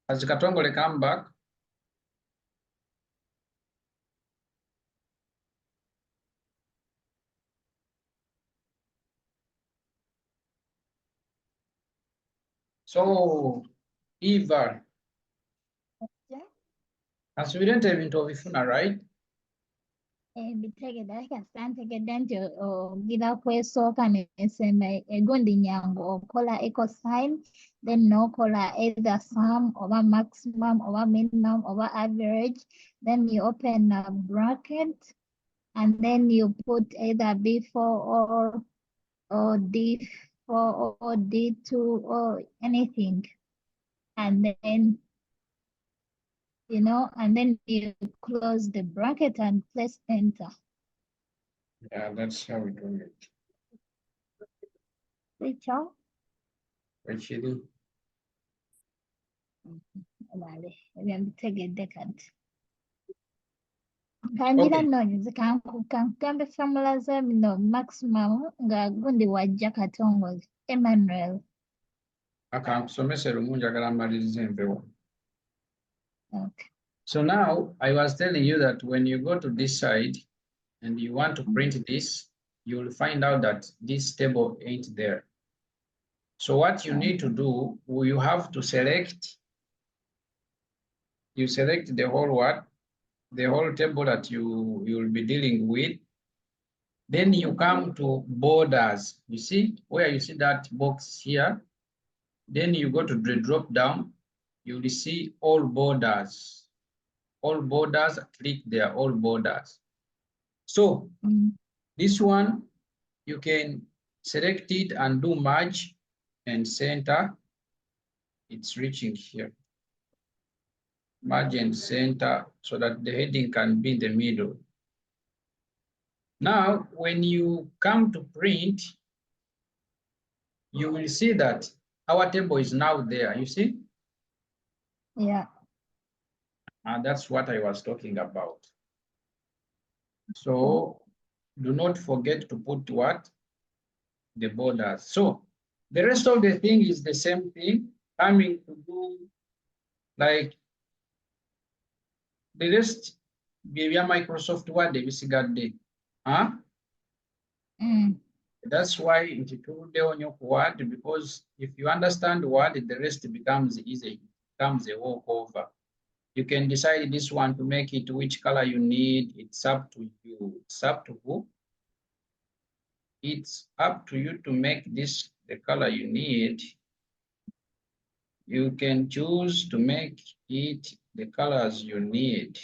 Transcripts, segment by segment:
As Katongole come back. So, Eva, asubirente ebintu obifuna, right? Bitegedde ariko santegedde nti ogira kwesooka nesemba egundi nyangu okola equal sign then n'okola either sum oba maximum oba minimum oba average, then you open a bracket and then you put either B4 or D4 or D2 or anything, and then and then you close the bracket and press enter. Yeah, that's how we do it. Rachel? Actually. Vale, ebyanditegedde kati. Kanjira nnoonyeze kankugambe formula ze bino maximum nga gundi wajja Katongole Emmanuel. Akankusomese lumu njagala mmalirize empewo. Okay. So now I was telling you that when you go to this side and you want to print this, you will find out that this table ain't there. So what you need to do, you have to select the whole the whole table that you will be dealing with. Then you come to borders. You see where you see that box here. Then you go to the drop down. You will see all borders. All borders, click there, all borders. So this one, you can select it and do merge and center. It's reaching here. Merge and center so that the heading can be in the middle. Now, when you come to print, you will see that our table is now there, you see? Yeah. And that's what I was talking about. So do not forget to put what? The borders. So the rest of the thing is the same thing, coming to do like the rest, maybe Microsoft Word, ebisigadde. Huh? That's why it's on your Word, because if you understand Word, the rest becomes easy, becomes a walkover. You can decide this one to make it which color you need. It's up to you. It's up to who? It's up to you to make this the color you need. You can choose to make it the colors you need.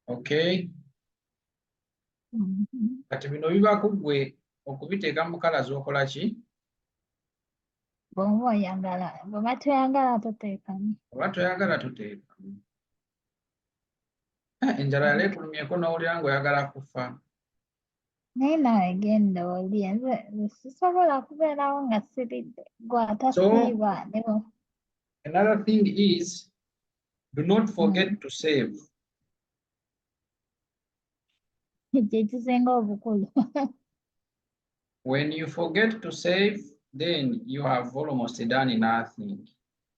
Okay? Kati bino biba kugwe okubiteeka mu colors okola ki? Bw'oba oyagala, bw'oba toyagala toteekamu. Oba toyagala toteekamu. Enjala yali ekulumyeko n'owulira ng'oyagala kufa. Naye nawe genda olye, nze sisobola kubeerawo nga siridde gw'atasiiba. Another thing is, do not forget to save. Kye kisinga obukulu. When you forget to save, then you have almost done nothing.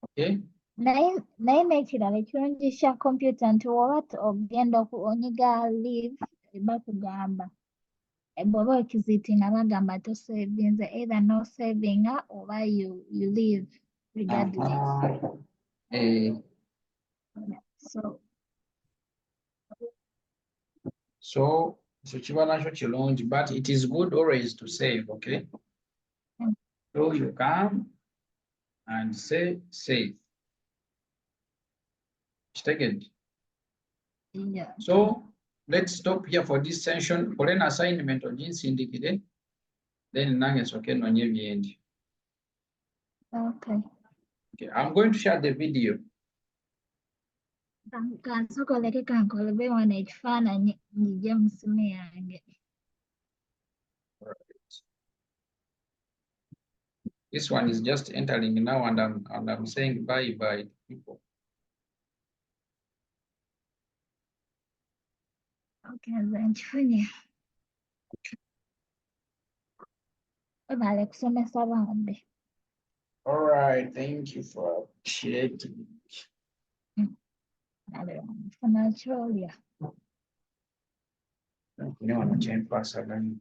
Okay? Naye n'ekirala ekirungi kya computer nti bw'oba ogenda onyiga leave bakugamba. Bw'oba okiziitinga bagamba tosavinze, either no saving oba you leave regardless. So kiba nakyo kirungi, but it is good always to save, okay? So you come and say save. Yeah. So let's stop here for this session. For an assignment on Jinsindikide, then nange noonye ebyendi. Okay. Okay, I'm going to share the video. Kansokoleke kankolebe wano ekifaananyi njije mu ssimu yange. This one is just entering now, and I'm saying bye to people. Okay, nze nkifunye. Webale kusomesa bambi. All right, thank you for appreciating. Financial, yeah. You know, I'm a chain person.